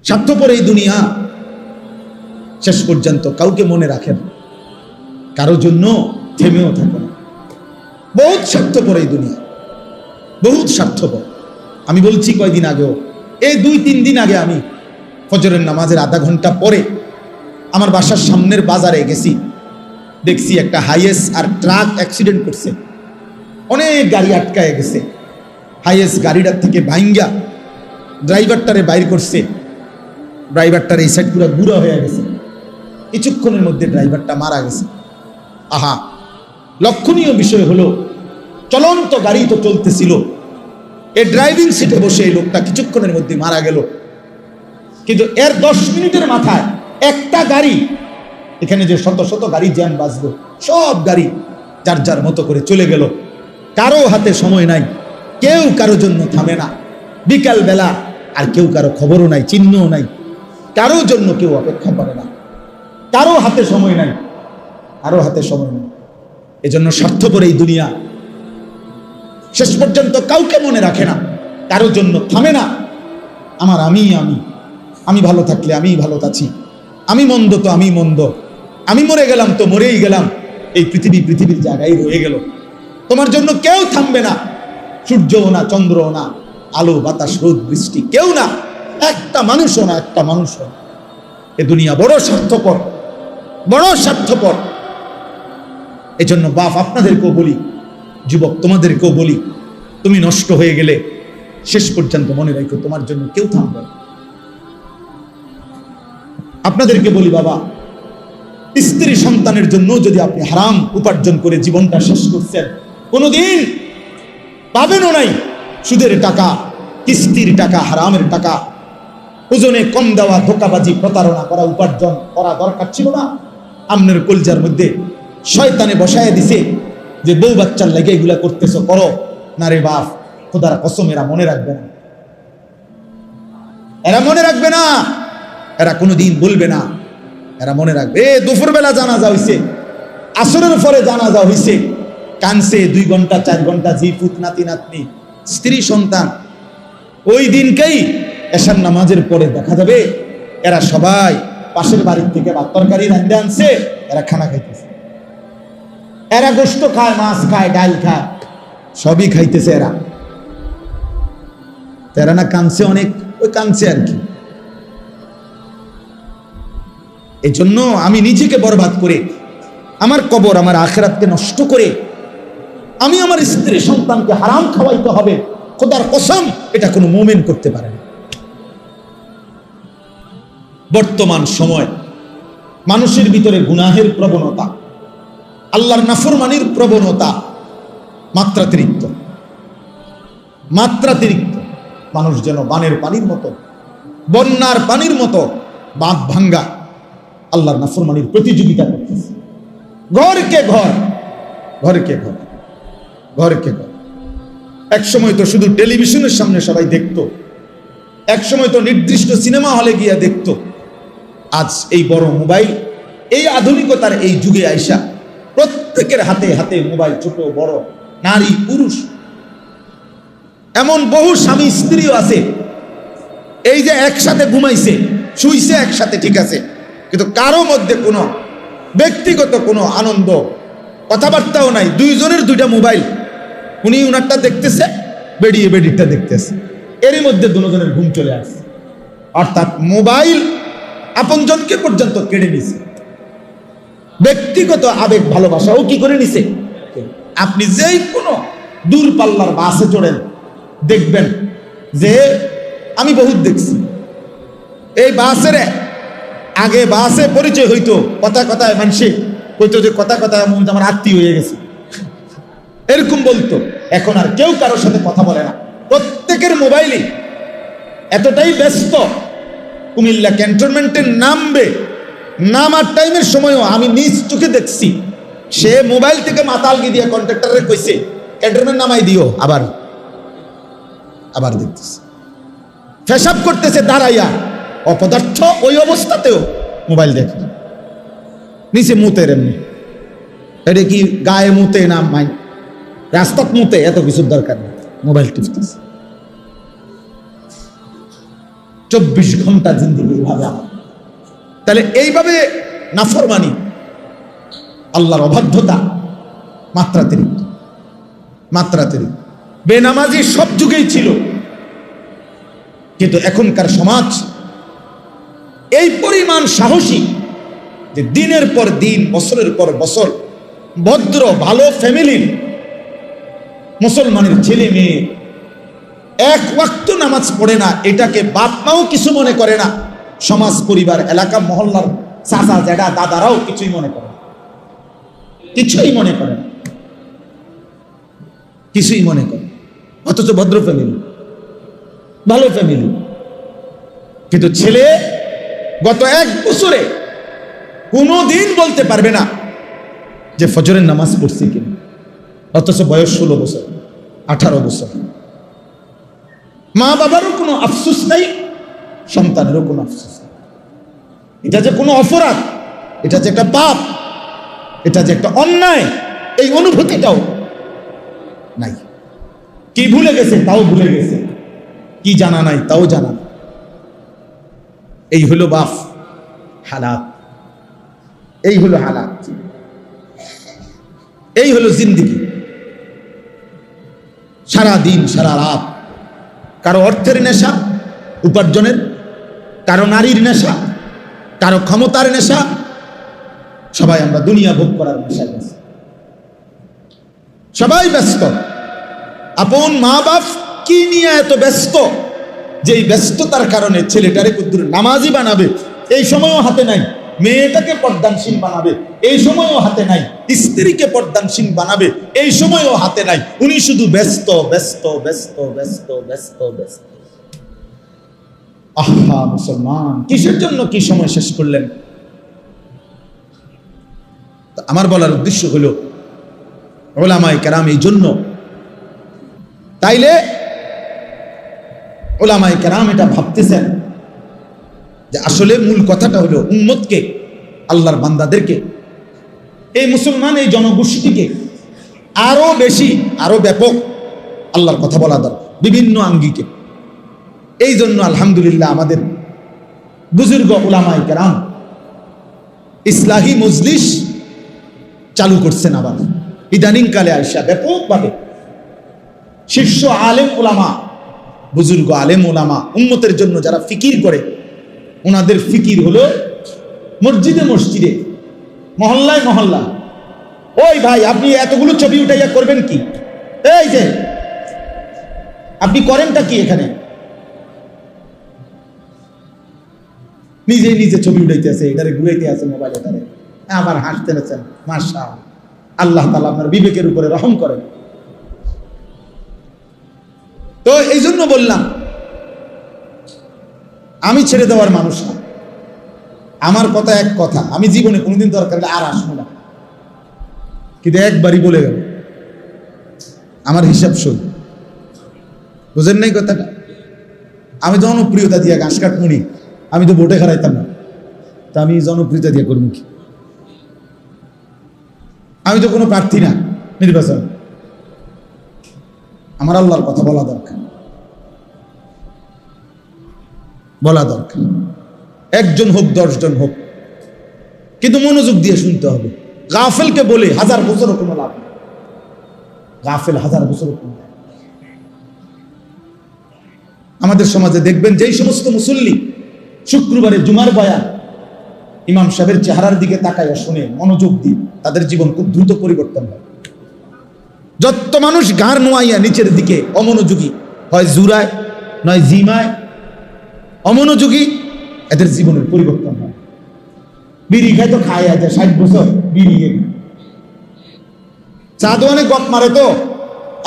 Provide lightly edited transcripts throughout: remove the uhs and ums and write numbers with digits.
স্বার্থপর এই দুনিয়া, শেষ পর্যন্ত কাউকে মনে রাখে না, কারো জন্য থেমেও থাকে না। বহুত স্বার্থপর এই দুনিয়া, বহুত স্বার্থপর। আমি বলছি কয়দিন আগেও, এই 2-3 দিন আগে আমি ফজরের নামাজের আধা ঘন্টা পরে আমার বাসার সামনের বাজারে গেছি, দেখছি একটা হাইয়েস আর ট্রাক অ্যাক্সিডেন্ট করছে, অনেক গাড়ি আটকায় গেছে। হাইয়েস গাড়িটার থেকে ভাইঙ্গা ড্রাইভারটারে বাইর করছে, ড্রাইভারটার এই সাইড পুরো গুঁড়া হয়ে গেছে, কিছুক্ষণের মধ্যে ড্রাইভারটা মারা গেছে। আহা, লক্ষণীয় বিষয় হলো চলন্ত গাড়ি তো চলতেছিল, এই ড্রাইভিং সিটে বসে এই লোকটা কিছুক্ষণের মধ্যে মারা গেল। কিন্তু এর 10 মিনিটের মাথায় একটা গাড়ি, এখানে যে শত শত গাড়ি জ্যাম বাজলো, সব গাড়ি যার যার মতো করে চলে গেল। কারো হাতে সময় নাই, কেউ কারো জন্য থামে না। বিকাল বেলা আর কেউ কারো খবরও নাই, চিহ্নও নাই, কারো জন্য কেউ অপেক্ষা করে না, কারো হাতে সময় নাই, কারো হাতে সময় নেই। এজন্য স্বার্থপর এই দুনিয়া, শেষ পর্যন্ত কাউকে মনে রাখে না, কারো জন্য থামে না। আমার আমি ভালো থাকলে আমি ভালো আছি, আমি মন্দ তো আমি মন্দ, আমি মরে গেলাম তো মরেই গেলাম, এই পৃথিবীর জায়গায় রয়ে গেল। তোমার জন্য কেউ থামবে না, সূর্যও না, চন্দ্রও না, আলো বাতাস রোদ বৃষ্টি কেউ না, একটা মানুষও না, একটা মানুষও। এ দুনিয়া বড় স্বার্থপর, বড় স্বার্থপর। এজন্য বাপ আপনাদেরকেও বলি, যুবক তোমাদেরকেও বলি, তুমি নষ্ট হয়ে গেলে শেষ পর্যন্ত মনে রাখো তোমার জন্য কেউ থামবে না। আপনাদেরকে বলি বাবা, স্ত্রী সন্তানের জন্য যদি আপনি হারাম উপার্জন করে জীবনটা শেষ করছেন, কোনোদিন পাবেনও নাই। সুদের টাকা, কিস্তির টাকা, হারামের টাকা, ওজনে কম দেওয়া, ধোকাবাজি, প্রতারণা করা উপার্জন করা দরকার ছিল না। আমনের কলজার মধ্যে শয়তানে বসায় দিছে যে বউ বাচ্চার লাগে এগুলা করতেছো, করো না রে বাপ, খোদার কসম এরা মনে রাখবে না, এরা মনে রাখবে না, এরা কোনোদিন বলবে না, এরা মনে রাখবে। দুপুরবেলা জানাজা হইছে, আসরের পরে জানাজা হইছে, কানছে 2 ঘন্টা 4 ঘন্টা, জি পুত নাতি নাতনি স্ত্রী সন্তান। ওই দিনকেই এশার নামাজের পরে দেখা যাবে এরা সবাই পাশের বাড়ির থেকে ভাত তরকারি রাঁধে আনছে, এরা খানা খাইতেছে, এরা গোশত খায়, মাছ খায়, ডাল খায়, সবই খাইতেছে এরা। এরা না কানছে অনেক, ওই কানছে আর কি। এই জন্য আমি নিজেকে বরবাদ করে, আমার কবর, আমার আখিরাতকে নষ্ট করে আমি আমার স্ত্রী সন্তানকে হারাম খাওয়াইতে হবে, খোদার কসম এটা কোনো মুমিন করতে পারে না। বর্তমান সময় মানুষের ভিতরে গুনাহের প্রবণতা, আল্লাহর নাফরমানির প্রবণতা মাত্রাতিরিক্ত। মানুষ যেন বানের পানির মতো, বন্যার পানির মতো বাঁধ ভাঙ্গা আল্লাহর নাফরমানির প্রতিযোগিতা করতেছে। ঘরকে ঘর, এক সময় তো শুধু টেলিভিশনের সামনে সবাই দেখতো, এক সময় তো নির্দিষ্ট সিনেমা হলে গিয়া দেখতো। আজ এই বড় মোবাইল, এই আধুনিকতার এই যুগে আইসা প্রত্যেকের হাতে হাতে মোবাইল, ছোট বড়, নারী পুরুষ, এমন বহু স্বামী স্ত্রীও আছে এই যে একসাথে ঘুমাইছে, শুইছে একসাথে, ঠিক আছে, কিন্তু কারো মধ্যে কোনো ব্যক্তিগত কোনো আনন্দ, কথাবার্তাও নাই। 2 জনের 2টা মোবাইল, উনি উনারটা দেখতেছে, বেডিরটা দেখতেছে, এরই মধ্যে 2 জনের ঘুম চলে আসছে। অর্থাৎ মোবাইল আপনজনকে পর্যন্ত কেড়ে নিছে, ব্যক্তিগত আবেগ ভালোবাসাও কি করে নিছে। আপনি যেই কোনো দূরপাল্লার বাসে চড়েন, দেখবেন যে আমি বহুত দেখছি, এই বাসের আগে বাসে পরিচয় হইতো, কথায় মানুষে কইতো যে কথায় আমার আত্মীয় হয়ে গেছে, এরকম বলতো। এখন আর কেউ কারোর সাথে কথা বলে না, প্রত্যেকের মোবাইলে এতটাই ব্যস্ত। কুমিল্লা ক্যান্টনমেন্টে নামার টাইমের সময়ও আমি নিজ চোখে দেখছি, সে মোবাইল থেকে মাতাল গিয়ে দিয়ে কন্ট্রাক্টরে কইছে ক্যান্টনমেন্ট নামাই দিও, আবার দেখতেছে, পেশাব করতেছে দাঁড়াইয়া, অপদার্থ ওই অবস্থাতেও মোবাইল দেখে নিচে মুতের, এমনি এটা কি গায়ে মুতে না মাই রাস্তাত মুতে, এত কিছুর দরকার নেই, মোবাইল টিপতেছে। 24 ঘন্টা জিন্দেগি ভাবে আমার। তাহলে এইভাবে নাফরমানি, আল্লাহর অবাধ্যতা মাত্রাতিরিক্ত, মাত্রাতিরিক্ত। বেনামাজি সব যুগেই ছিল, কিন্তু এখনকার সমাজ এই পরিমাণ সাহসী যে দিনের পর দিন, বছরের পর বছর ভদ্র ভালো ফ্যামিলির মুসলমানের ছেলে মেয়ে এক ওয়াক্ত নামাজ পড়ে না, এটাকে বাপ মাও কিছু মনে করে না, সমাজ পরিবার এলাকা মহল্লার চাচা জ্যাঠা দাদারাও কিছুই মনে করে না, কিছুই মনে করে না, কিছুই মনে করে। অথচ ভদ্র ফ্যামিলি, ভালো ফ্যামিলি, কিন্তু ছেলে গত 1 বছরে কোনোদিন বলতে পারবে না যে ফজরের নামাজ পড়ছি কিনা, অথচ বয়স 16 বছর 18 বছর। মা বাবারও কোনো আফসোস নাই, সন্তানেরও কোনো আফসোস নাই। এটা যে কোনো অপরাধ, এটা যে একটা পাপ, এটা যে একটা অন্যায়, এই অনুভূতিটাও নাই। কি ভুলে গেছে তাও ভুলে গেছে, কি জানা নাই তাও জানা নাই। এই হলো বাপ হালাত, এই হলো হালাত, এই হলো জিন্দেগি। সারা দিন সারা রাত কারো অর্থের নেশা উপার্জনের, কারো নারীর নেশা, কারো ক্ষমতার নেশা, সবাই আমরা দুনিয়া ভোগ করার নেশায় ব্যস্ত, সবাই ব্যস্ত। আপন মা বাপ কি নিয়ে এত ব্যস্ত যে এই ব্যস্ততার কারণে ছেলেটারে কুদ্দুর নামাজি বানাবে এই সময়ও হাতে নাই, মেয়েটাকে পর্দানশীল বানাবে এই সময়ও হাতে নাই, স্ত্রীকে পর্দানশীল বানাবে এই সময়ও হাতে নাই। উনি শুধু ব্যস্ত ব্যস্ত ব্যস্ত ব্যস্ত ব্যস্ত ব্যস্ত। আহা মুসলমান, কিসের জন্য কি সময় শেষ করলেন? আমার বলার উদ্দেশ্য হলো উলামায়ে কেরাম এই জন্য, তাইলে উলামায়ে কেরাম এটা ভাবতেছেন যে আসলে মূল কথাটা হলো উম্মতকে, আল্লাহর বান্দাদেরকে, এই মুসলমান এই জনগোষ্ঠীকে আরো বেশি আরো ব্যাপক আল্লাহর কথা বলা দরকার বিভিন্ন আঙ্গিকে। এই জন্য আলহামদুলিল্লাহ আমাদের বুজুর্গ উলামায়ে কেরাম ইসলাহি মজলিস চালু করছেন। আবার ইদানিং কালে আইসা ব্যাপকভাবে শীর্ষ আলেম ওলামা, বুজুর্গ আলেম ওলামা, উম্মতের জন্য যারা ফিকির করে, ওনাদের ফিকির হলো মসজিদে মসজিদে, মহল্লায় মহল্লা। ওই ভাই, আপনি এতগুলো ছবি উঠাইয়া করবেন কি? এই যে আপনি করেনটা কি এখানে? নিজে নিজে ছবি উঠাইতে আছে, এটারে ঘুরাইতে আছে মোবাইলে, এটারে আবার হাসতে আছেন। মাশাআল্লাহ, আল্লাহ তাআলা আপনার বিবেকের উপরে রহম করেন। তো এই জন্য বললাম, আমি ছেড়ে দেওয়ার মানুষ না, আমার কথা এক কথা, আমি জীবনে কোনোদিন দরকার হলে আর আসবো না, কিন্তু একবারই বলে গেল আমার হিসাব শোন। বুঝেন নাই কথাটা? আমি জনপ্রিয়তা দিয়ে ঘাস কাটমুনি, আমি তো ভোটে হারাইতাম না, তা আমি জনপ্রিয়তা দিয়ে করবো কি? আমি তো কোনো প্রার্থী না নির্বাচন। আমার আল্লাহর কথা বলা দরকার, বলা দরকার। 1 জন হোক 10 জন হোক, কিন্তু মনোযোগ দিয়ে শুনতে হবে। গাফেলকে বলে 1000 বছরও কোনো লাভ নেই, গাফেল 1000 বছরও কোনো লাভ। আমাদের সমাজে দেখবেন যেই সমস্ত মুসল্লি শুক্রবারে জুমার বয়ান ইমাম সাহেবের চেহারার দিকে তাকায় শুনে মনোযোগ দিয়ে, তাদের জীবন খুব দ্রুত পরিবর্তন হয়। যত মানুষ গাড় নোয়াইয়া নিচের দিকে অমনোযোগী, হয় জুরায় নয় জিমায় অমনোযোগী, এদের জীবনের পরিবর্তন হয়। বিড়ি খায় তো খায় আছে 60 বছর বিড়ি, চা দোয়ানে গপ মারে তো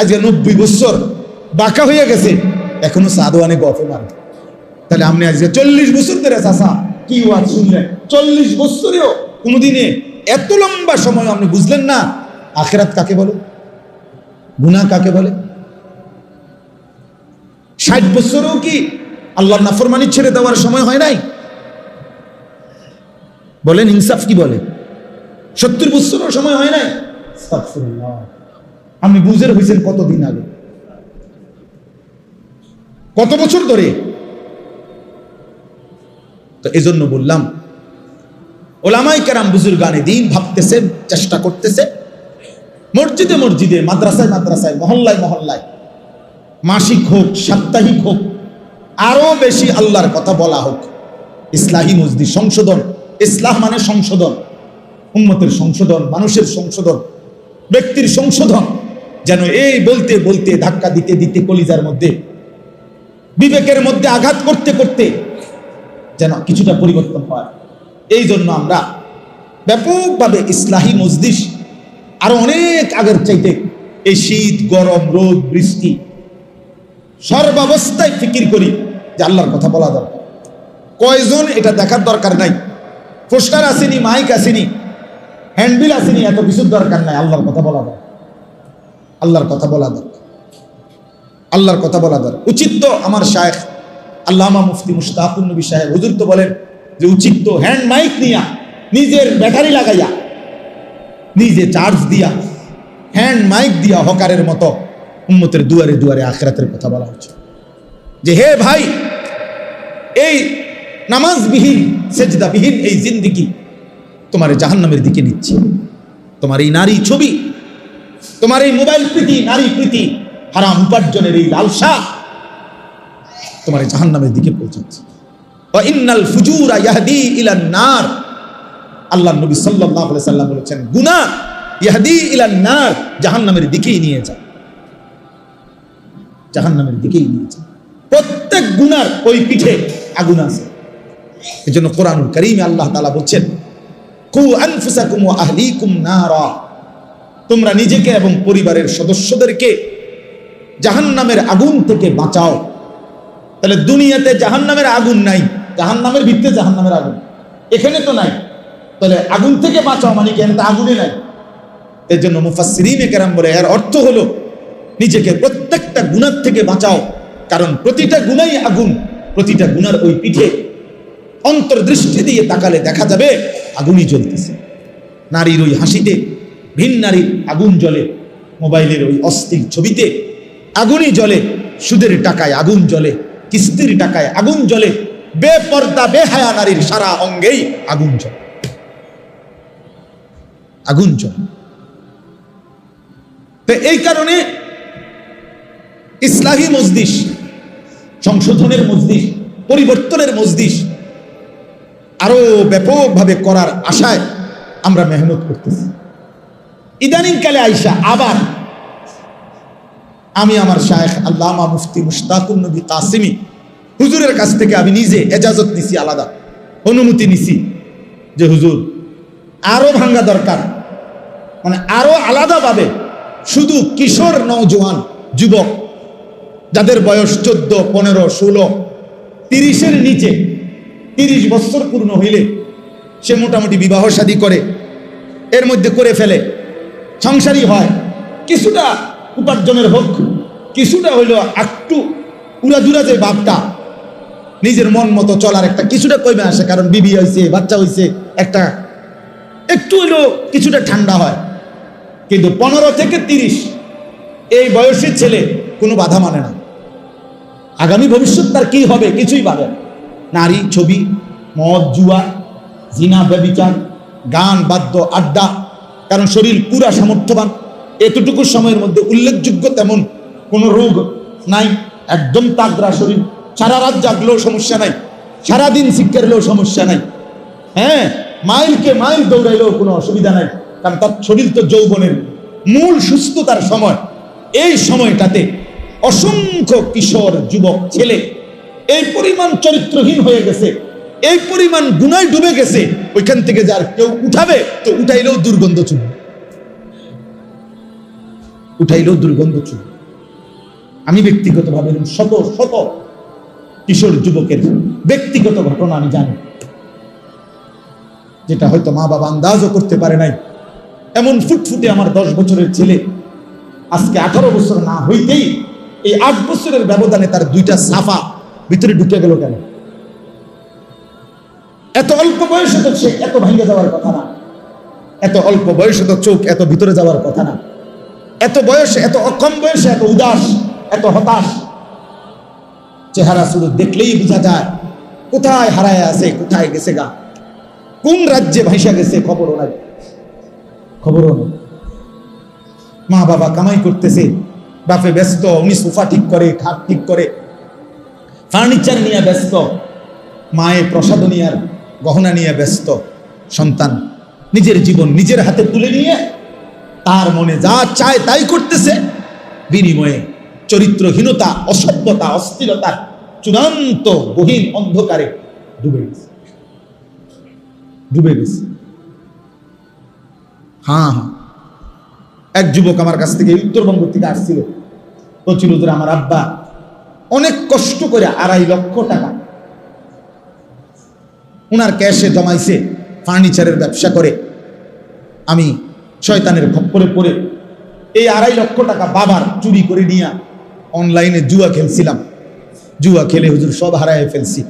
আজকে 90 বছর বাঁকা হয়ে গেছে, এখনো চা দোয়ানে গপে মারে। তাহলে আপনি আজকে 40 বছর ধরে চাষা কি ওয়াজ শুনলেন, 40 বছরেও কোনোদিনে এত লম্বা সময় আপনি বুঝলেন না আখিরাত কাকে বলে, গুনাহ কাকে বলে। 60 বছরেও কি আল্লাহর নাফরমানি ছেড়ে দেওয়ার সময় হয় নাই? বলেন ইনসাফ কি বলে? 70 বছরের সময় হয় নাই? আস্তাগফিরুল্লাহ। আপনি বুঝের হয়েছেন কতদিন আগে, কত বছর ধরে? তো এজন্য বললাম, ওলামায়ে কেরাম বুজুর্গানে দ্বীন ভাবতেছে, চেষ্টা করতেছে, মসজিদে মসজিদে, মাদ্রাসায় মাদ্রাসায়, মহল্লায় মহল্লায়, মাসিক হোক, সাপ্তাহিক হোক, আরো বেশি আল্লাহর কথা বলা হোক। ইসলাহি মজলিস, সংশোধন। ইসলাহ মানে সংশোধন, উম্মতের সংশোধন, মানুষের সংশোধন, ব্যক্তির সংশোধন, যেন এই বলতে বলতে, ধাক্কা দিতে দিতে, কলিজার মধ্যে, বিবেকের মধ্যে আঘাত করতে করতে যেন কিছুটা পরিবর্তন হয়। এই জন্য আমরা ব্যাপকভাবে ইসলাহি মজলিস আরো অনেক আগের চাইতে, এই শীত, গরম, রোদ, বৃষ্টি, সর্বাবস্থায় ফিকির করি যে আল্লাহর কথা বলা দরকার। কয়জন এটা দেখার দরকার নাই, পোস্টার আসেনি, মাইক আসেনি, হ্যান্ডবিল আসেনি, এত কিছুর দরকার নাই। আল্লাহর কথা বলা দরকার, আল্লাহর কথা বলা দরকার, আল্লাহর কথা বলা দরকার। উচিত তো আমার শায়েখ আল্লামা মুফতি মুশতাকুন নবী সাহেব হুজুর তো বলেন যে উচিত তো হ্যান্ড মাইক নিয়া, নিজের ব্যাটারি লাগাইয়া, নিজে চার্জ দিয়া, হ্যান্ড মাইক দিয়া, হকারের মতো উম্মতের দুয়ারে দুয়ারে আখিরাতের কথা বলা হচ্ছে যে হে ভাই, এই নামাজবিহীন, সেজদাবিহীন এই জিন্দেগি তোমার জাহান্নামের দিকে নিচ্ছে। তোমার এই নারী ছবি, তোমার এই মোবাইল প্রীতি, নারী প্রীতি, হারাম উপার্জনের এই লালসা তোমার জাহান্নামের দিকে পৌঁছাচ্ছে। ওয়া ইন্নাল ফুজুরা ইয়াহদি ইলান নার, আল্লাহর নবী সাল্লাল্লাহু আলাইহি সাল্লাম বলেছেন, গুনাহ ইয়াহদি ইলান নার, জাহান্নামের দিকেই নিয়ে যায়, জাহান্নামের দিকেই নিয়ে যায়। প্রত্যেক গুনার ওই পিঠে আগুন আছে। এজন্য কোরআনুল কারীমে আল্লাহ তাআলা বলছেন, কু আনফুসাকুম ওয়া আহলিকুম নারা, তোমরা নিজেকে এবং পরিবারের সদস্যদেরকে জাহান্নামের আগুন থেকে বাঁচাও। তাহলে দুনিয়াতে জাহান্নামের আগুন নাই, জাহান্নামের ভিতরে জাহান্নামের আগুন, এখানে তো নাই। তাহলে আগুন থেকে বাঁচাও মানে কি? এখানে তো আগুনে নাই। এর জন্য মুফাসসিরিনে কেরাম বলে এর অর্থ হলো নিজেকে প্রত্যেকটা গুনাহ থেকে বাঁচাও, কারণ প্রতিটা গুনাহই আগুন। প্রতিটা গুনার ওই পিঠে অন্তর্দৃষ্টি দিয়ে তাকালে দেখা যাবে আগুনই জ্বলতেছে। নারীর ওই হাসিতে ভিন নারীর আগুন জ্বলে, মোবাইলের ওই অস্থির ছবিতে আগুনই জ্বলে, সুদের টাকায় আগুন জ্বলে, কিস্তির টাকায় আগুন জ্বলে, বেপর্দা বেহায়া নারীর সারা অঙ্গেই আগুন জ্বলে, আগুন জ্বলে। তো এই কারণে ইসলাহি মজলিস, সংশোধনের মজলিস, পরিবর্তনের মজলিস আরো ব্যাপকভাবে করার আশায় আমরা মেহনত করতেছি। ইদানিং কালে আইসা আবার আমি আমার শায়েখ আল্লামা মুফতি মুশতাকুন নবী কাসিমি হুজুরের কাছ থেকে আমি নিজে এজাজত নিছি, আলাদা অনুমতি নিছি যে হুজুর আরো ভাঙ্গা দরকার, মানে আরো আলাদাভাবে শুধু কিশোর, নওজোয়ান, যুবক যাদের বয়স 14, 15, 16, 30-এর নিচে, 30 বছর পূর্ণ হইলে সে মোটামুটি বিবাহ শাদী করে, এর মধ্যে করে ফেলে, সংসারী হয়, কিছুটা উপার্জনের হোক, কিছুটা হইল একটু উড়াদুরা যে ভাবটা, নিজের মন মতো চলার একটা কিছুটা কমে আসে, কারণ বিবি হয়েছে, বাচ্চা হয়েছে, একটা একটু হইলো কিছুটা ঠান্ডা হয়। কিন্তু 15 থেকে 30 এই বয়সের ছেলে কোনো বাধা মানে না। আগামী ভবিষ্যৎ তার কি হবে কিছুই ভাবে না। নারী, ছবি, মদ, জুয়া, জিনা, ব্যভিচার, গান, বাদ্য, আড্ডা, কারণ শরীর পুরা সামর্থ্যবান, এতটুকু সময়ের মধ্যে উল্লেখযোগ্য তেমন কোনো রোগ নাই, একদম তাগড়া শরীর, সারা রাত জাগলেও সমস্যা নাই, সারাদিন শিক্ষারলেও সমস্যা নাই, হ্যাঁ মাইলকে মাইল দৌড়াইলেও কোনো অসুবিধা নাই, কারণ তার শরীর তো যৌবনের মূল সুস্থতার সময়। এই সময়টাতে অসংখ্য কিশোর, যুবক, ছেলে এই পরিমাণ চরিত্রহীন হয়ে গেছে, এই পরিমাণ গুনায় ডুবে গেছে, ওইখান থেকে যার কেউ উঠাবে তো উঠাইলেও দুর্গন্ধ চুবে, উঠাইলেও দুর্গন্ধ চুবে। আমি ব্যক্তিগতভাবে শত শত কিশোর যুবকের ব্যক্তিগত ঘটনা আমি জানি, যেটা হয়তো মা বাবা আন্দাজও করতে পারে নাই। এমন ফুটফুটে আমার 10 বছরের ছেলে আজকে 18 বছর না হইতেই এই 8 বছরের ব্যবধানে তার 2টা সাফা ভিতরে ঢুকে গেল কেন? এত অল্প বয়সে তো সে এত ভাঙে যাওয়ার কথা না, এত অল্প বয়সে তো চোখ এত ভিতরে যাওয়ার কথা না, এত বয়সে, এত কম বয়সে এত উদাস, এত হতাশ। চেহারা শুধু দেখলেই বোঝা যায় কোথায় হারায় আছে, কোথায় গেছে গা, কোন রাজ্যে ভাইসা গেছে খবরও নাই, খবরও নেই। মা বাবা কামাই করতেছে, বাপে ব্যস্ত, উনি সোফা ঠিক করে, খাট ঠিক করে, ফার্নিচার নিয়ে ব্যস্ত, মায়ে প্রসাদনীয়ার গহনা নিয়ে ব্যস্ত। সন্তান নিজের জীবন নিজের হাতে তুলে নিয়ে তার মনে যা চায় তাই করতেছে, বিনিময়ে চরিত্রহীনতা, অসভ্যতা, অস্থিরতার চূড়ান্ত গহীন অন্ধকারে ডুবে গেছে, ডুবে গেছে। হ্যাঁ, এক যুবক আমার কাছ থেকে উত্তরবঙ্গ থেকে আসছিল, বলছিল যে আমার আব্বা অনেক কষ্ট করে 2.5 লক্ষ টাকা উনার ক্যাশে জমাইছে, ফার্নিচারের ব্যবসা করে। আমি শয়তানের খপ্পরে পড়ে এই 2.5 লক্ষ টাকা বাবার চুরি করে নিয়ে অনলাইনে জুয়া খেলছিলাম, জুয়া খেলে হুজুর সব হারায় ফেলছি।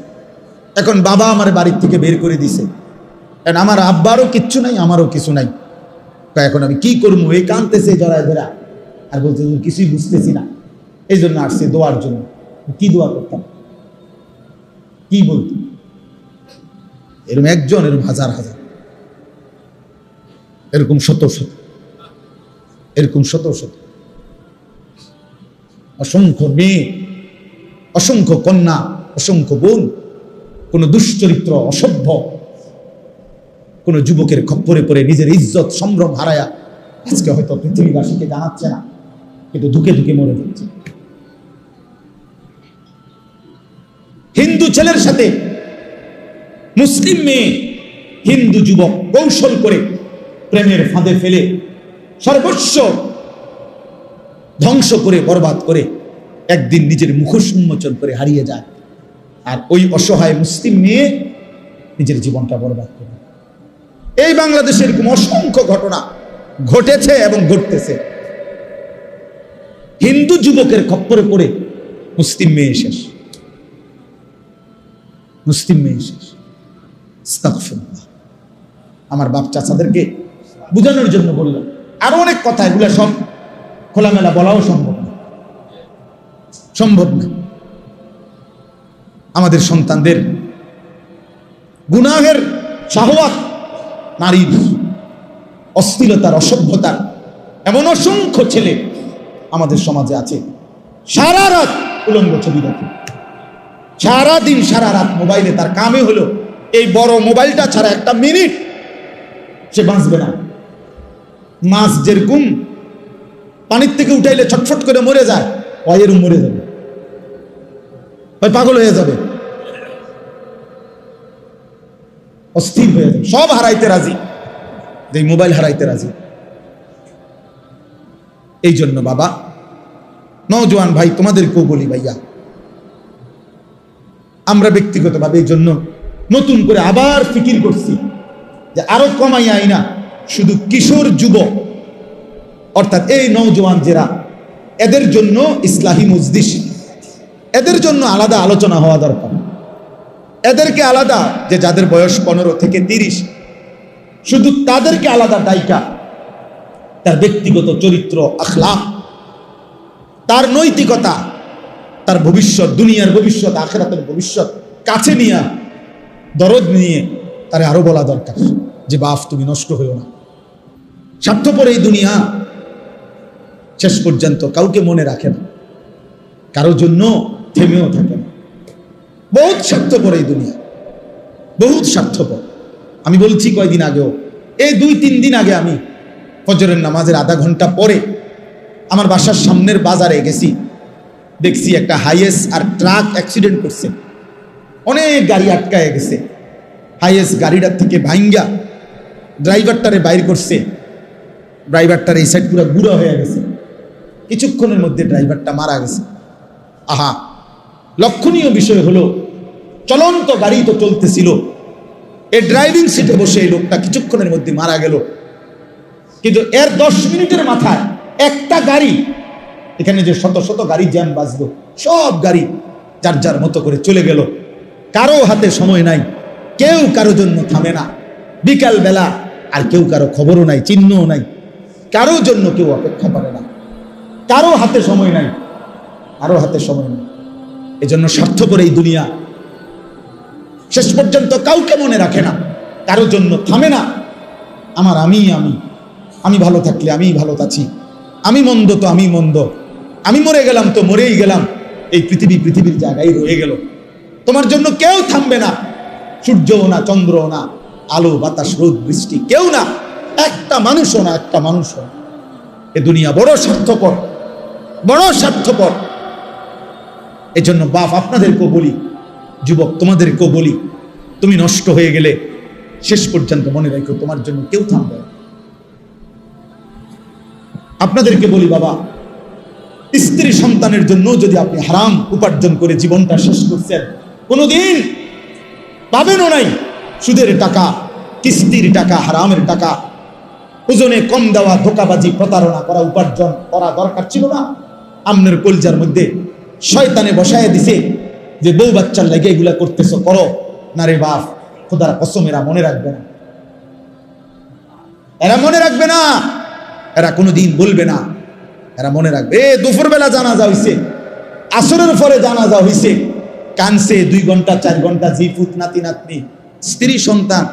এখন বাবা আমার বাড়ির থেকে বের করে দিছে, কারণ আমার আব্বারও কিচ্ছু নাই, আমারও কিছু নাই। এখন আমি কি করবো, এই কাঁদতেছে জড়ায় ধরা, আর বলতে কিছুই বুঝতেছি না। এই জন্য আসছে দোয়ার জন্য। কি দোয়া করতাম, কি বলতাম? এরকম একজন, এরকম হাজার হাজার, এরকম শত শত, এরকম শত শত, অসংখ্য মেয়ে, অসংখ্য কন্যা, অসংখ্য বোন, কোন দুশ্চরিত্র, অসভ্য কোন যুবকের খপ্পরে পড়ে নিজের ইজ্জত সম্ভ্রম হারায়া আজকে হয়তো পৃথিবীবাসীকে জানাচ্ছে না, কিন্তু ধুকে ধুকে মরে যাচ্ছে। হিন্দু ছেলের সাথে মুসলিম মেয়ে, হিন্দু যুবক কৌশল করে প্রেমের ফাঁদে ফেলে সর্বস্ব ধ্বংস করে বরবাদ করে একদিন নিজের মুখোশ উন্মোচন করে হারিয়ে যায়, আর ওই অসহায় মুসলিম মেয়ে নিজের জীবনটা বরবাদ করে। এই বাংলাদেশে এরকম অসংখ্য ঘটনা ঘটেছে এবং ঘটতেছে। হিন্দু যুবকের খপ্পরে পড়ে মুসলিম মেয়ে শেষ, মুসলিম মেয়ে শেষ। আস্তাগফিরুল্লাহ। আমার বাপ চাচাদেরকে বুঝানোর জন্য বললাম, আরো অনেক কথা, এগুলো সব খোলামেলা বলাও সম্ভব না, সম্ভব না। আমাদের সন্তানদের গুনাহের শাহওয়াত, নারীর অশ্লীলতার, অসভ্যতার এমন অসংখ্য ছেলে আমাদের সমাজে আছে, সারা রাত উলঙ্গ ছবি দেখে, সারা দিন সারা রাত মোবাইলে, তার কামে হলো এই বড় মোবাইলটা ছাড়া একটা মিনিট সে বাঁচবে না। মাছ যেরকম পানির থেকে উঠাইলে ছটফট করে মরে যায়, এরকম মরে যাবে, পাগল হয়ে যাবে, অস্থির হয়ে যাবে, সব হারাইতে রাজি, এই মোবাইল হারাইতে রাজি। এই জন্য বাবা, নওজোয়ান ভাই, তোমাদেরকেও বলি ভাইয়া, আমরা ব্যক্তিগতভাবে এই জন্য নতুন করে আবার ফিকির করছি যে আরো কমাই আইনা শুধু কিশোর যুবক, অর্থাৎ এই নওজোয়ান যারা, এদের জন্য ইসলাহি মজলিস, এদের জন্য আলাদা আলোচনা হওয়া দরকার। এদেরকে আলাদা, যে যাদের বয়স 15 থেকে 30, শুধু তাদেরকে আলাদা ডাইকা তার ব্যক্তিগত চরিত্র, আখলাক, তার নৈতিকতা, তার ভবিষ্যৎ, দুনিয়ার ভবিষ্যৎ, আখিরাতের ভবিষ্যৎ কাছে নিয়ে, দরদ নিয়ে তারে আরো বলা দরকার যে বাপ তুমি নষ্ট হইও না। স্বার্থপর এই দুনিয়া শেষ পর্যন্ত কাউকে মনে রাখে না, কারো জন্য থেমেও থাকে না। বহুত স্বার্থপর এই দুনিয়া, বহুত স্বার্থপর। আমি বলছি কয়দিন আগেও, এই 2-3 দিন আগে আমি ফজরের নামাজের আধা ঘন্টা পরে আমার বাসার সামনের বাজারে গেছি, দেখছি একটা হাইয়েস আর ট্রাক অ্যাক্সিডেন্ট করছে, অনেক গাড়ি আটকায় গেছে। হাইয়েস গাড়িটার থেকে ভাঙ্গা ড্রাইভারটারে বাইর করছে, ড্রাইভারটার এই সাইড পুরো গুঁড়া হয়ে গেছে, কিছুক্ষণের মধ্যে ড্রাইভারটা মারা গেছে। আহা, লক্ষণীয় বিষয় হলো চলন্ত গাড়ি তো চলতেছিল, এই ড্রাইভিং সিটে বসে এই লোকটা কিছুক্ষণের মধ্যে মারা গেল। কিন্তু এর 10 মিনিটের মাথায় একটা গাড়ি, এখানে যে শত শত গাড়ি জ্যাম বাজলো, সব গাড়ি যার যার মতো করে চলে গেল। কারো হাতে সময় নাই, কেউ কারো জন্য থামে না। বিকাল বেলা আর কেউ কারো খবরও নাই, চিহ্নও নাই, কারো জন্য কেউ অপেক্ষা করে না, কারো হাতে সময় নাই, কারো হাতে সময় নাই। এজন্য স্বার্থপর এই দুনিয়া, শেষ পর্যন্ত কাউকে মনে রাখে না, কারো জন্য থামে না। আমার আমি আমি আমি ভালো থাকলে আমি ভালো আছি, আমি মন্দ তো আমি মন্দ, আমি মরে গেলাম তো মরেই গেলাম, এই পৃথিবীর জায়গায় রয়ে গেল। তোমার জন্য কেউ থামবে না, সূর্যও না, চন্দ্রও না, আলো বাতাস রোদ বৃষ্টি কেউ না, একটা মানুষও না, একটা মানুষও না। এ দুনিয়া বড় স্বার্থপর, বড় স্বার্থপর। এজন্য বাপ আপনাদেরকেও বলি, যুবক তোমাদেরকেও বলি, তুমি নষ্ট হয়ে গেলে শেষ পর্যন্ত মনে রাখো তোমার জন্য কেউ থামবে না। আপনাদেরকে বলি বাবা, স্ত্রী সন্তানের জন্য যদি আপনি হারাম উপার্জন করে জীবনটা শেষ করছেন, কোনোদিন পাবেনও নাই। সুদের টাকা, কিস্তির টাকা, হারামের টাকা, ওজনে কম দেওয়া, ধোকাবাজি, প্রতারণা করা উপার্জন করা দরকার ছিল না? আমনের কলজার মধ্যে শয়তানে বসায় দিছে যে বউ বাচ্চার লাগে এগুলা করতেছো, করো না রে বাপ, খোদার কসম এরা মনে রাখবে না, এরা মনে রাখবে না, এরা কোনোদিন বলবে না, এরা মনে রাখবে। দুপুর বেলা জানাজা হইছে, আসরের পরে জানাজা হইছে, কানছে 2 ঘন্টা 4 ঘন্টা, জিফুত নাতি নাতনি স্ত্রী সন্তান,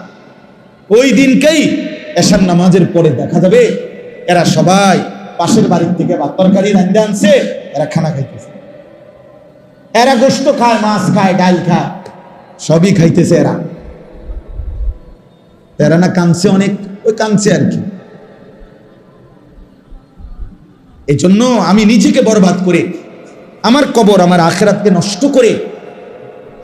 ওই দিনকেই এশার নামাজের পরে দেখা যাবে এরা সবাই পাশের বাড়ির থেকে ভাত তরকারি রান্না আনছে, এরা খানা খাইতেছে, এরা গোশত খায়, মাছ খায়, ডাল খায়, সবই খাইতেছে এরা। এরা না কানছে অনেক, ওই কানছে আর কি। এই জন্য আমি নিজেকে বরবাদ করে, আমার কবর, আমার আখিরাতকে নষ্ট করে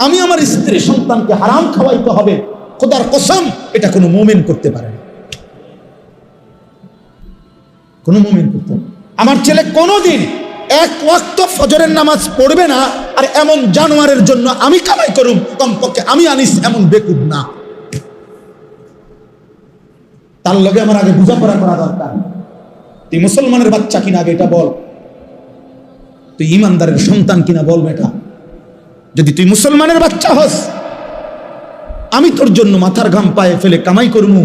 আমি আমার স্ত্রী সন্তানকে হারাম খাওয়াইতে হবে, খোদার কসম এটা কোনো মুমিন করতে পারে না, কোনো মুমিন করতে পারে। আমার ছেলে কোনোদিন 1 ওয়াক্ত ফজরের নামাজ পড়বে না, আর এমন জানোয়ারের জন্য আমি কামাই করুম, কমপক্ষে আমি আনিস এমন বেকুব না। তার লগে আমার আগে বোঝাপড়া করা দরকার। তুই মুসলমানের বাচ্চা কিনা আগে এটা বল, তুই ইমানদারের সন্তান কিনা বল বেটা। যদি তুই মুসলমানের বাচ্চা হস, আমি তোর জন্য মাথার ঘাম পায়ে ফেলে কামাই করবো,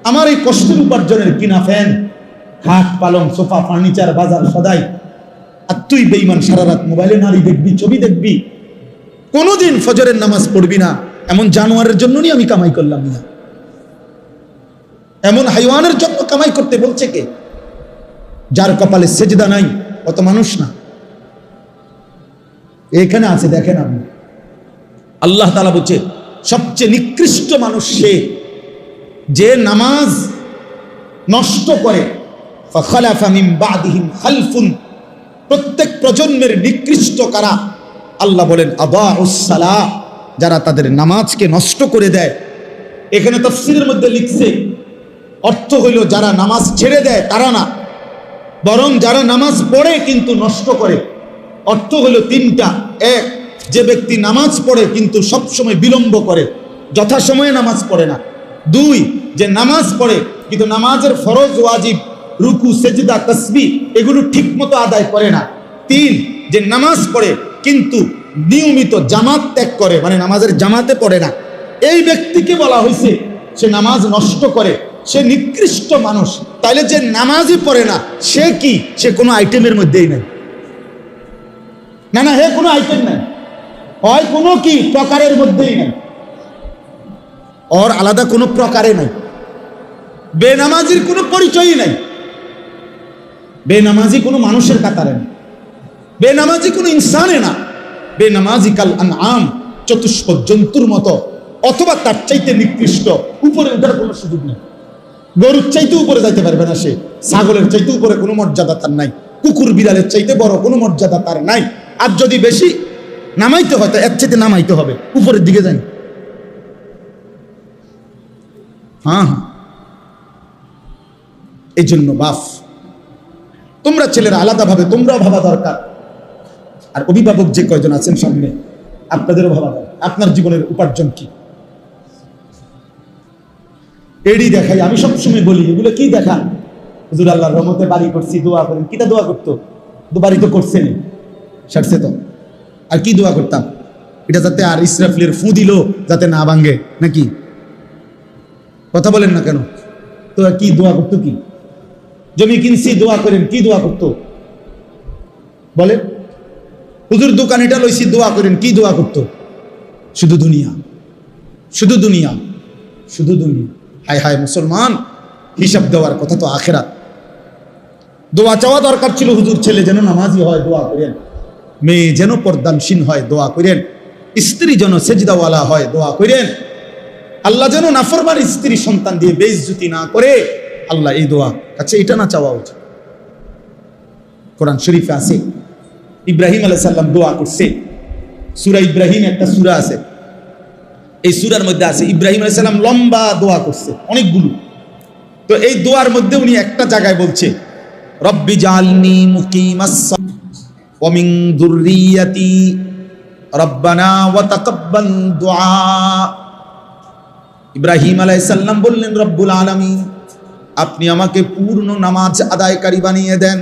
আমার এই কষ্টের উপার্জনের কিনা ফ্যান, খাট, পালং, সোফা, ফার্নিচার, বাজার সদাই, আর তুই বেঈমান সারা রাত মোবাইলে নারী দেখবি, ছবি দেখবি, কোনোদিন ফজরের নামাজ পড়বি না। এমন জানোয়ারের জন্য নিয়ে আমি কামাই করলাম না, এমন হাইওয়ানের জন্য কামাই করতে বলছে কে? যার কপালে সেজদা নাই অত মানুষ না, এখানে আছে দেখেন আপনি। আল্লাহ তাআলা বলছে সবচেয়ে নিকৃষ্ট মানুষ সে যে নামাজ নষ্ট করে। ফাখালাফা মিন বাদিহিম খালফুন, প্রত্যেক প্রজন্মের নিকৃষ্ট কারা? আল্লাহ বলেন আদাউস সালাহ, যারা তাদের নামাজকে নষ্ট করে দেয়। এখানে তাফসীরের মধ্যে লিখছে অর্থ হইল যারা নামাজ ছেড়ে দেয় তারা না, বরং যারা নামাজ পড়ে কিন্তু নষ্ট করে। অর্থ হইল 3টা। 1, যে ব্যক্তি নামাজ পড়ে কিন্তু সবসময় বিলম্ব করে, যথাসময়ে নামাজ পড়ে না। 2, যে নামাজ পড়ে কিন্তু নামাজের ফরজ ওয়াজিব, রুকু, সেজদা, তাসবিহ এগুলো ঠিক মতো আদায় করে না। 3, যে নামাজ পড়ে কিন্তু নিয়মিত জামাত ত্যাগ করে, মানে নামাজের জামাতে পড়ে না। এই ব্যক্তিকে বলা হয়েছে সে নামাজ নষ্ট করে, সে নিকৃষ্ট মানুষ। তাইলে যে নামাজই পড়ে না সে কি? সে কোনো আইটেমের মধ্যেই নাই। না না, হে কোনো আইটেম নাই, হয় কোনো কি প্রকারের মধ্যেই নাই, ওর আলাদা কোনো প্রকারে নাই। বেনামাজির কোনো পরিচয়ই নাই, বেনামাজি কোনো মানুষের কাতারে না, বেনামাজি কোনো ইনসানে না, বেনামাজি কাল আনআম, চতুষ্পদ জন্তুর মতো, অথবা তার চাইতে নিকৃষ্ট। উপরে ওঠার কোনো সুযোগ নেই, গরুর চাইতে উপরে যাইতে পারবে না সে, ছাগলের চাইতে উপরে কোনো মর্যাদা তার নাই, কুকুর বিড়ালের চাইতে বড় কোনো মর্যাদা তার নাই। আর যদি বেশি নামাইতে হয় তো এর চাইতে নামাইতে হবে, উপরের দিকে যাই। হ্যাঁ, এই জন্য বাপ তোমরা ছেলেরা আলাদাভাবে তোমরাও ভাবা দরকার, আর অভিভাবক যে কয়জন আছেন সামনে আপনাদেরও ভাবা দরকার আপনার জীবনের উপার্জন কি। এডি দেখাই, আমি সবসময় বলি এগুলো কি দেখান? হুজুর আল্লাহর রহমতে বাড়ি করছি, দোয়া করেন। কিটা দোয়া করতো? বাড়ি তো করছেন, সারছে তো, আর কি দোয়া করতাম? এটা যাতে আর ইসরাফিলের ফু দিল যাতে না ভাঙ্গে, নাকি? কথা বলেন না কেন? তো কি দোয়া করতো? কি জমি কিনছি দোয়া করেন, কি দোয়া করতো বলেন? হুজুর দোকান এটা লইছি দোয়া করেন, কি দোয়া করতো? শুধু দুনিয়া। শুধু দুনিয়া, শুধু দুনিয়া। হায় হায় মুসলমান, হিসাব দেওয়ার কথা তো আখেরাত। দোয়া চাওয়া দরকার ছিল, হুজুর ছেলে যেন নামাজি হয় দোয়া করেন, মেয়ে যেন পর্দানসীন হয় দোয়া করেন, স্ত্রী যেন সেজদাওয়ালা হয় দোয়া করেন, আল্লাহ যেন নাফরমান স্ত্রী সন্তান দিয়ে বেইজ্জতি না করে, আল্লাহ এই দোয়া। আচ্ছা, এটা না চাওয়া উচিত? কোরআন শরীফে আছে ইব্রাহিম আলাইহিস সালাম দোয়া করছে। সূরা ইব্রাহিম একটা সূরা আছে, এই সূরার মধ্যে আছে ইব্রাহিম আলাইহিস সালাম লম্বা দোয়া করছে অনেকগুলো। তো এই দোয়ার মধ্যে উনি একটা জায়গায় বলছে, রব্বি জাআলনি মুকিমাস ওয়া মিন যুররিয়াতি রব্বানা ওয়া তাকাব্বাল দুআ। ইব্রাহিম আলাইহিস সালাম বললেন, রব্বুল আলামিন, আপনি আমাকে পূর্ণ নামাজ আদায়কারী বানিয়ে দেন।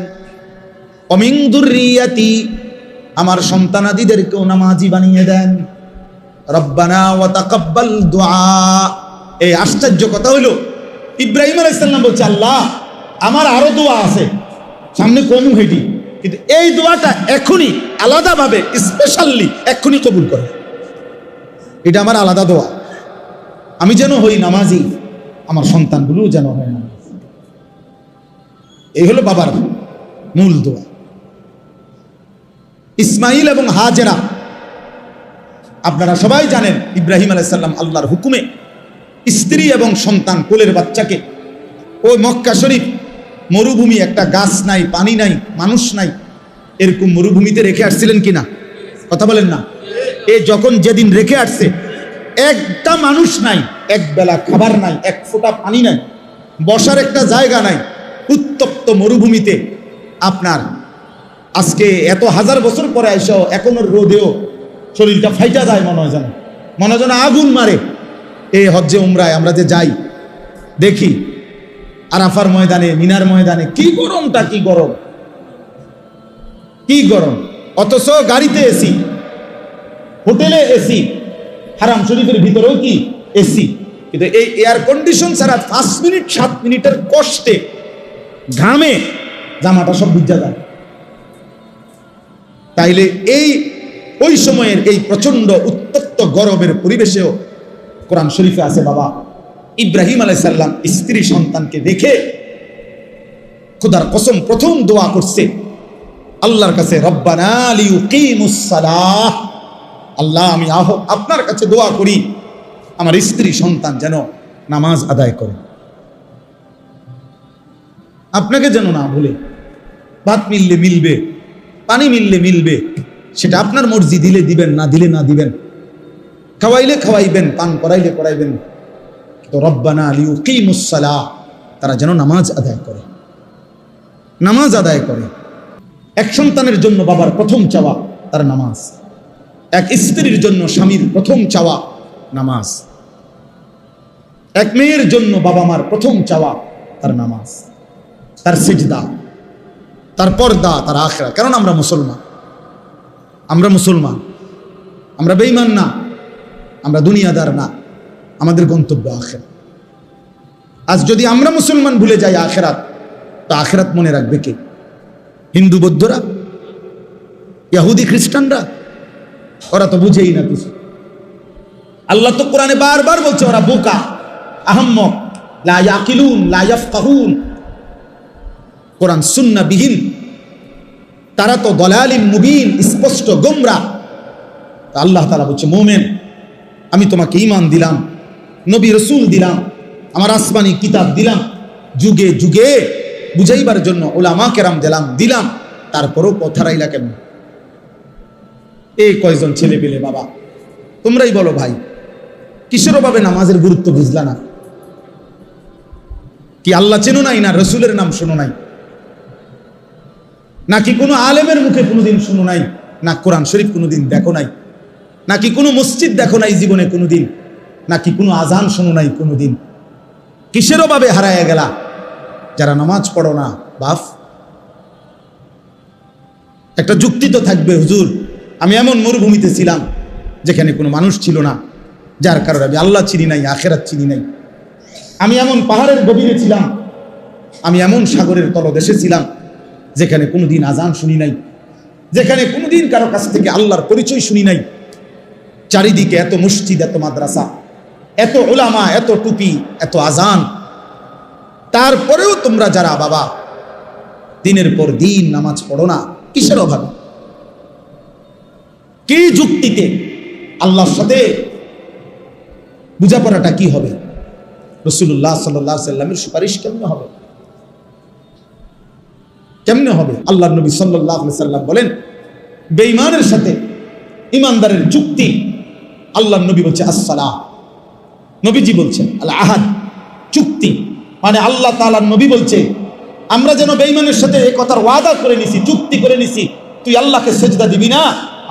ওয়া মিন যুররিয়াতি, আমার সন্তানাদিদেরকেও নামাজি বানিয়ে দেন। রব্বানা ওয়া তাকাব্বাল দুআ। এই আশ্চর্য কথা হলো, ইব্রাহিম আলাইহিস সালাম বলছে, আল্লাহ আমার আরো দোয়া আছে, সামনে কমু হেঁটি, কিন্তু এই দোয়াটা এখনই আলাদাভাবে স্পেশালি এখনই কবুল করে। এটা আমার আলাদা দোয়া, আমি যেন হই নামাজি, আমার সন্তানগুলো যেন হয় নামাজি। এই হলো বাবার মূল দোয়া। ইসমাইল এবং হাজেরা, আপনারা সবাই জানেন, ইব্রাহিম আলাইহিস সালাম আল্লাহর হুকুমে স্ত্রী এবং সন্তান কোলের বাচ্চাকে ওই মক্কা শরীফ মরুভূমি, একটা গাছ নাই, পানি নাই, মানুষ নাই, এরকম মরুভূমিতে রেখে আসছিলেন কিনা? কথা বলেন না। এ যখন যেদিন রেখে আসছে, একটা মানুষ নাই, এক বেলা খাবার নাই, এক ফোঁটা পানি নাই, বসার একটা জায়গা নাই, উত্তপ্ত মরুভূমিতে। আপনার আজকে এত হাজার বছর পরে এসো এখনো রোদেও শরীরটা ফাইটা যায়, মনে হয় যেন আগুন মারে। এই হজ্জে উমরায় আমরা যে যাই, দেখি আরাফার ময়দানে, মিনার ময়দানে কি গরমটা, কি গরম, কি গরম। অথচ গাড়িতে এসি, হোটেলে এসি, হারাম শরীফের ভিতরেও কি এসি, কিন্তু এই এয়ার কন্ডিশন ছাড়া 5 মিনিট 7 মিনিটের কষ্টে ঘামে জামাটা সব ভিজা যায়। তাইলে ওই সময়ের এই প্রচন্ড উত্তপ্ত গরমের পরিবেশেও কোরআন শরীফে আছে, বাবা ইব্রাহিম আলাইহিস সালাম স্ত্রী সন্তানকে দেখে খোদার কসম প্রথম দোয়া করছে আল্লাহর কাছে, রব্বানা লিয়ুকিমুস সালাহ, আল্লাহ আমি আপনার কাছে দোয়া করি আমার স্ত্রী সন্তান যেন নামাজ আদায় করে, আপনাকে যেন না ভুলে। ভাত মিললে মিলবে, পানি মিললে মিলবে, সেটা আপনার মর্জি, দিলে দিবেন, না দিলে না দিবেন, খাওয়াইলে খাওয়াইবেন, পান করাইলে করাইবেন, তো রব্বানা লিয়ুকিমুস সালাহ, তারা যেন নামাজ আদায় করে, নামাজ আদায় করে। এক সন্তানের জন্য বাবার প্রথম চাওয়া তার নামাজ, এক স্ত্রীর জন্য স্বামীর প্রথম চাওয়া নামাজ, এক মেয়ের জন্য বাবা মার প্রথম চাওয়া তার নামাজ, তার সিজদা, তার পর্দা, তার আখিরাত। কারণ আমরা মুসলমান, আমরা বেঈমান না, আমরা দুনিয়াদার না, আমাদের গন্তব্য আখিরাত। আজ যদি আমরা মুসলমান ভুলে যাই আখিরাত, তো আখিরাত মনে রাখবে কে? হিন্দু বৌদ্ধরা, ইহুদি খ্রিস্টানরা? ওরা তো বুঝেই না কিছু। আল্লাহ তো কোরআনে বারবার বলছে ওরা বোকা, আহম্মক, লা ইয়াকিলুন, লা ইয়াফকাহুন। কোরআন সুন্নাহ বিহীন, তারা তো দলালিম মুবিন, স্পষ্ট গোমরাহ। আল্লাহ তাআলা বলছে, মুমিন আমি তোমাকে ঈমান দিলাম, নবী রাসূল দিলাম, আমার আসমানি কিতাব দিলাম, যুগে যুগে বুঝাইবার জন্য উলামা কেরাম দিলাম, তারপরও কথা রাইলা কেন? এই কয়জন ছেলে পেলে বাবা, তোমরাই বলো ভাই, কিসের ভাবে নামাজের গুরুত্ব বুঝলা না? কি আল্লাহ চেনো নাই, না রসুলের নাম শোনো নাই, নাকি কোনো আলেমের মুখে কোনোদিন শুনো নাই, না কোরআন শরীফ কোনোদিন দেখো নাই, নাকি কোনো মসজিদ দেখো নাই জীবনে কোনোদিন, নাকি কোনো আজান শোনো নাই কোনোদিন? কিসের ভাবে হারায় গেলা যারা নামাজ পড়ো না? বাপ, একটা যুক্তি তো থাকবে, হুজুর আমি এমন মরুভূমিতে ছিলাম যেখানে কোনো মানুষ ছিল না, যার কারণে আমি আল্লাহ চিনি নাই, আখিরাত চিনি নাই। আমি এমন পাহাড়ের গভীরে ছিলাম, আমি এমন সাগরের তলদেশে ছিলাম যেখানে কোনোদিন আজান শুনি নাই, যেখানে কোনোদিন কারো কাছ থেকে আল্লাহর পরিচয় শুনি নাই। চারিদিকে এত মসজিদ, এত মাদ্রাসা, এত উলামা, এত টুপি, এত আজান, তারপরেও তোমরা যারা বাবা দিনের পর দিন নামাজ পড়ো না, কিসের অভাবে? কি যুক্তিতে? আল্লাহর সাথে বোঝাপড়াটা কি হবে? রাসূলুল্লাহ সাল্লাল্লাহু আলাইহি সাল্লামের সুপারিশ কেমনে হবে? কেমনে হবে? আল্লাহর নবী সাল্লাল্লাহু আলাইহি সাল্লাম বলেন, বেঈমানের সাথে ইমানদারের চুক্তি, আল্লাহর নবী বলছে আসসালাহ, নবীজি বলছেন আল আহাদ, চুক্তি মানে আল্লাহ তাআলার নবী বলছে আমরা যেন বেঈমানের সাথে এই কথার ওয়াদা করে নিছি, চুক্তি করে নিছি, তুই আল্লাহকে সেজদা দিবি না,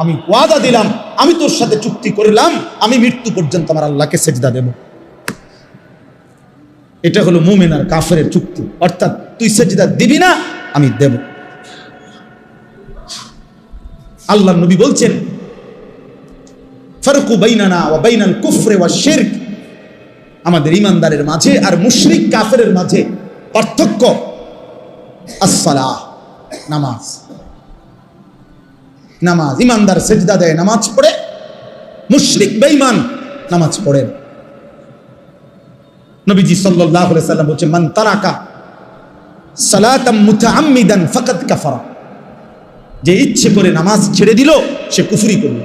আমি ওয়াদা দিলাম, আমি তোর সাথে চুক্তি করলাম, আমি মৃত্যু পর্যন্ত আমার আল্লাহকে সেজদা দেব। এটা হলো মুমিন আর কাফেরের চুক্তি, অর্থাৎ তুই সেজদা দিবি না, আমি দেব। আল্লাহর নবী বলছেন ফারকু বাইনানা ওয়া বাইনাল কুফরি ওয়াশ শিরক, আমাদের ইমানদারের মাঝে আর মুশরিক কাফেরের মাঝে পার্থক্য আসসালাহ, নামাজ। নামাজ, ইমানদার সেজদা দেয়, নামাজ পড়ে, মুশরিক বেঈমান নামাজ পড়ে। নবীজি সাল্লাল্লাহু আলাইহি সাল্লাম বলেছেন মান তারাকা সালাতাম মুতাআম্মিদান ফাকাদ কাফারা, যে ইচ্ছে করে নামাজ ছেড়ে দিল সে কুফরি করল।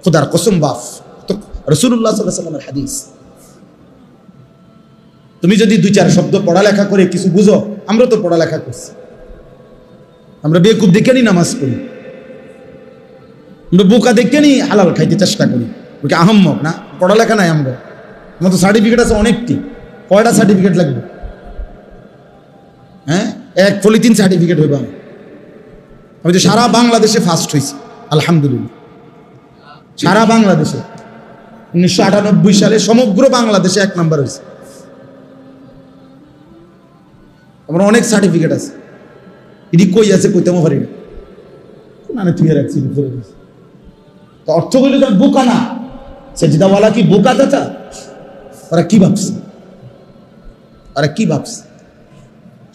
খোদার কসম বাপ, রাসূলুল্লাহ সাল্লাল্লাহু আলাইহি সাল্লামের হাদিস। তুমি যদি দুই চার শব্দ পড়ালেখা করে কিছু বুঝো, আমরা তো পড়ালেখা করছি, আমরা বেকুব দেখে নি নামাজ পড়ি, আমরা বোকা দেখে নি হালাল খাইতে চেষ্টা করি, ওকে আহম্মক না, পড়ালেখা নাই। আমরা আমার তো সার্টিফিকেট আছে অনেকটি, কয়টা সার্টিফিকেট লাগবে? হ্যাঁ, এক পলিথিন সার্টিফিকেট হইব। আমি তো সারা বাংলাদেশে ফার্স্ট হয়েছি আলহামদুলিল্লাহ, সারা বাংলাদেশে 1998 সালে সমগ্র বাংলাদেশে 1 নম্বর হয়েছে। আমার অনেক সার্টিফিকেট আছে, এটি কই আছে কইতেও পারি না, মানে তুই রাখছি ঘুরে গেছি। তো অর্থ হইল যে বোকা না, সেজদাওয়ালা কি বোকা চাচা? ওরা কি ভাবছে? ওরা কি ভাবছে?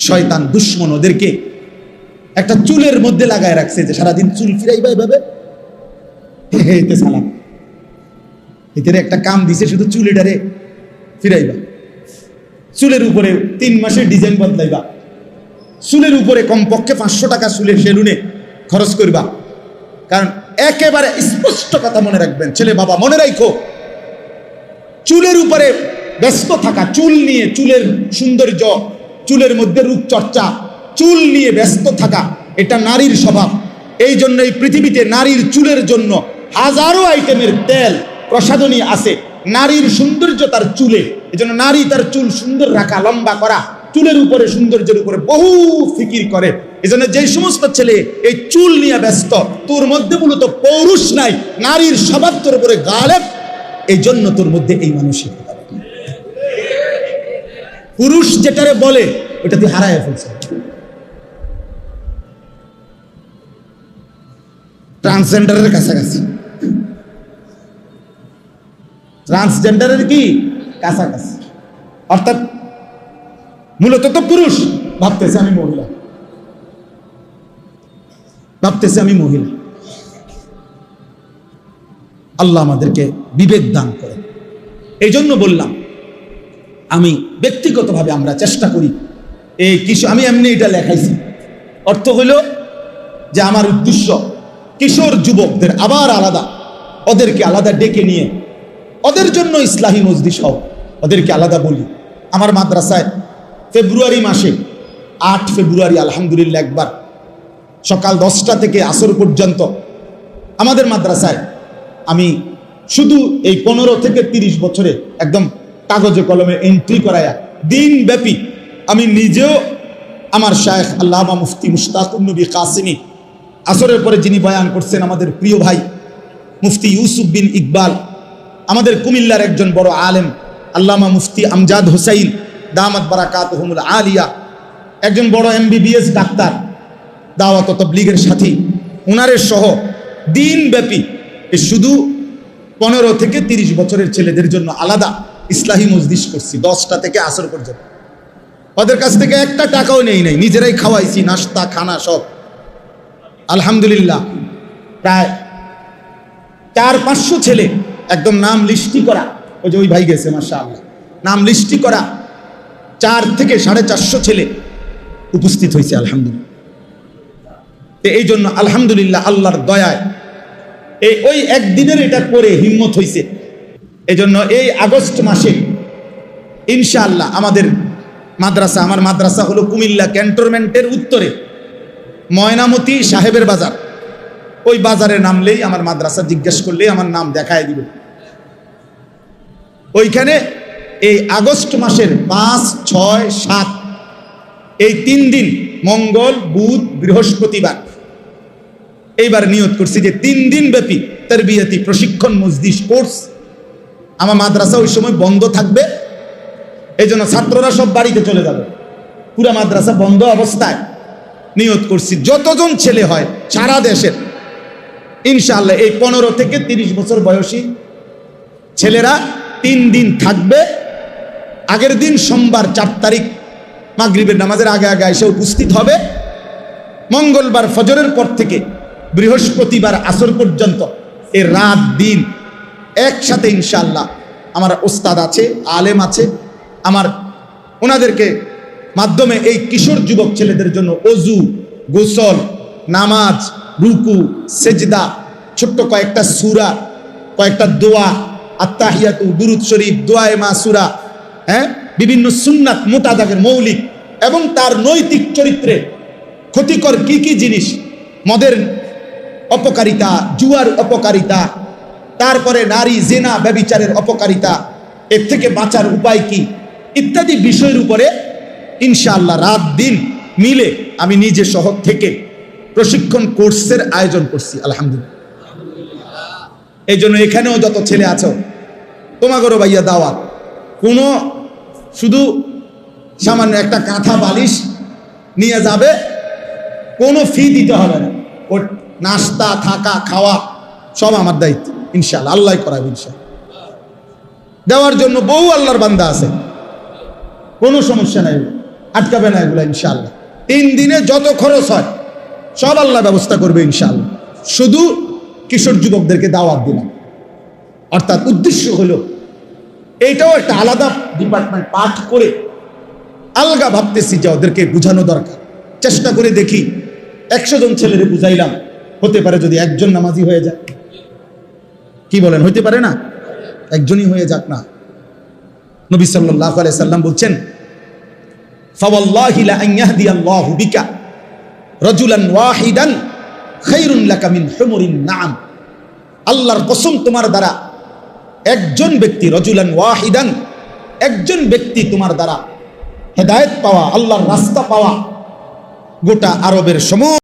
শয়তান দুশ্মন ওদেরকে একটা চুলের মধ্যে লাগায় রাখছে, যে সারাদিন চুল ফিরাইবা এভাবে, এতে সালাম, এদের একটা কাম দিছে, শুধু চুলেটারে ফিরাইবা, চুলের উপরে 3 মাসের ডিজাইন বদলাইবা, চুলের উপরে কমপক্ষে 500 টাকা চুলের সেলুনে খরচ করবা। কারণ একেবারে স্পষ্ট কথা মনে রাখবেন, ছেলে বাবা মনে রাখো, চুলের উপরে ব্যস্ত থাকা, চুল নিয়ে, চুলের সৌন্দর্য, চুলের মধ্যে রূপচর্চা, চুল নিয়ে ব্যস্ত থাকা, এটা নারীর স্বভাব। এই জন্য এই পৃথিবীতে নারীর চুলের জন্য হাজারো আইটেমের তেল প্রসাধনী আছে। নারীর সৌন্দর্য তার চুলে, এই জন্য নারী তার চুল সুন্দর রাখা, লম্বা করা, চুলের উপরে, সৌন্দর্যের উপরে বহু ফিকির করে। এই জন্য যে সমস্ত ছেলে এই চুল নিয়ে ব্যস্ত, তোর মধ্যে মূলত পৌরুষ নাই, নারীর স্বভাব তোর উপরে গালেব, এই জন্য তোর মধ্যে এই মানসিকতা। পুরুষ যেটারে বলে ওটা তুই হারায় ফেলছে। ট্রান্সজেন্ডারের কাছাকাছি, ট্রান্সজেন্ডারের কি কাছাকাছি, অর্থাৎ মূলত তো পুরুষ ভাবতেছে আমি মহিলা, ভাবতেছে আমি মহিলা। আল্লাহ আমাদেরকে বিবেক দান করে। এই জন্য বললাম, আমি ব্যক্তিগতভাবে আমরা চেষ্টা করি এই কিশোর, আমি এমনি এটা লেখাইছি, অর্থ হইল যে আমার উদ্দেশ্য কিশোর যুবকদের আবার আলাদা, ওদেরকে আলাদা ডেকে নিয়ে ওদের জন্য ইসলাহি মজলিস হোক, ওদেরকে আলাদা বলি। আমার মাদ্রাসায় ফেব্রুয়ারি মাসে 8 ফেব্রুয়ারি আলহামদুলিল্লাহ একবার সকাল 10টা থেকে আসর পর্যন্ত আমাদের মাদ্রাসায় আমি শুধু এই 15 থেকে 30 বছরে একদম কাগজে কলমে এন্ট্রি করায়া দিনব্যাপী আমি নিজেও, আমার শায়েখ আল্লামা মুফতি মুশতাকুর নবী কাসিমি, আসরের পরে যিনি বয়ান করছেন আমাদের প্রিয় ভাই মুফতি ইউসুফ বিন ইকবাল, আমাদের কুমিল্লার একজন বড় আলেম আল্লামা মুফতি আমজাদ হোসাইন দামাত বারাকাতুহুমুল আলিয়া, একজন বড় MBBS ডাক্তার, দাওয়াত ও তাবলীগের সাথী, উনারের সহ দিনব্যাপী শুধু 15 থেকে 30 বছরের ছেলেদের জন্য আলাদা ইসলাহি মজলিস করছি 10টা থেকে আসর পর্যন্ত। ওদের কাছ থেকে একটা টাকাও নেই নাই, নিজেরাই খাওয়াইছি, নাস্তা খানা সব আলহামদুলিল্লাহ। প্রায় 400-500 ছেলে, একদম নাম লিস্টি করা, ওই যে ওই ভাই গেছে মাশাআল্লাহ, নাম লিস্টি করা 4 থেকে 450 ছেলে উপস্থিত হয়েছে আলহামদুলিল্লাহ। এই জন্য আলহামদুলিল্লাহ আল্লাহর দয়ায় ওই একদিনের এটা করে হিম্মত হয়েছে। এই জন্য এই আগস্ট মাসে ইনশাআল্লাহ আমাদের মাদ্রাসা, আমার মাদ্রাসা হলো কুমিল্লা ক্যান্টনমেন্টের উত্তরে ময়নামতি সাহেবের বাজার, ওই বাজারে নামলেই আমার মাদ্রাসা জিজ্ঞেস করলেই আমার নাম দেখায় দিবে। ওইখানে এই আগস্ট মাসের 5, 6, 7 এই 3 দিন মঙ্গল, বুধ, বৃহস্পতিবার এইবার নিয়ত করছি যে 3 দিন ব্যাপী তারবিয়াতি প্রশিক্ষণ মজলিস কোর্স আমার মাদ্রাসা ওই সময় বন্ধ থাকবে। এই জন্য ছাত্ররা সব বাড়িতে চলে যাবে, পুরা মাদ্রাসা বন্ধ অবস্থায় নিয়ত করছি যতজন ছেলে হয় সারা দেশের ইনশাআল্লাহ এই 15 থেকে 30 বছর বয়সী ছেলেরা 3 দিন থাকবে। আগের দিন সোমবার 4 তারিখ মাগরিবের নামাজের আগে আগে এসে উপস্থিত হবে। মঙ্গলবার ফজরের পর থেকে বৃহস্পতিবার আসর পর্যন্ত এই রাত দিন একসাথে ইনশাআল্লাহ আমার ওস্তাদ আছে, আলেম আছে, আমার ওনাদেরকে মাধ্যমে এই কিশোর যুবক ছেলেদের জন্য ওযু, গোসল, নামাজ, রুকু, সেজদা, ছোট্ট কয়েকটা সূরা, কয়েকটা দোয়া, আত্তাহিয়াতু, দুরূদ শরীফ, দোয়ায়ে মাসুরা, বিভিন্ন সুন্নাত মোটা দাগের মৌলিক এবং তার নৈতিক চরিত্রে ক্ষতিকর কি কি জিনিস, মদের অপকারিতা, জুয়ার অপকারিতা, তারপরে নারী জেনা ব্যভিচারের অপকারিতা, এর থেকে বাঁচার উপায় কি ইত্যাদি বিষয়ের উপরে ইনশাআল্লাহ রাত দিন মিলে আমি নিজে শহর থেকে প্রশিক্ষণ কোর্সের আয়োজন করছি আলহামদুলিল্লাহ। এই জন্য এখানেও যত ছেলে আছো তোমাগরও ভাইয়া দাওয়াত, কোনো শুধু সামান্য একটা কাঁথা বালিশ নিয়ে যাবে, কোনো ফি দিতে হবে না, ও নাস্তা থাকা খাওয়া সব আমার দায়িত্ব ইনশাআল্লাহ, আল্লাহ করাবে ইনশাআল্লাহ। দেওয়ার জন্য বহু আল্লাহর বান্দা আছে, কোনো সমস্যা নাই, আটকাবে না এগুলো ইনশাআল্লাহ। 3 দিনে যত খরচ হয় সব আল্লাহ ব্যবস্থা করবে ইনশাআল্লাহ। শুধু কিশোর যুবকদেরকে দাওয়াত দিলাম, অর্থাৎ উদ্দেশ্য হলো এইটাও একটা আলাদা ডিপার্টমেন্ট পাঠ করে আলগা ভাবতেছি যে ওদেরকে বোঝানো দরকার। চেষ্টা করে দেখি 100 জন ছেলেরে বুঝাইলাম, হতে পারে যদি একজন নামাজি হয়ে যায়, কি বলেন, হইতে পারে না? একজনই হয়ে যাক না। নবী সাল্লাল্লাহু আলাইহি সাল্লাম বলছেন, ফাওয়াল্লাহি লা আন ইয়াহদিয়াল্লাহু বিকা রাজুলান ওয়াহিদান খায়রুন লাকা মিন হুমুরিন নাআম। আল্লাহর কসম, তোমার দ্বারা একজন ব্যক্তি, রাজুলান ওয়াহিদান, একজন ব্যক্তি তোমার দ্বারা হেদায়েত পাওয়া, আল্লাহর রাস্তা পাওয়া, গোটা আরবের সমস্ত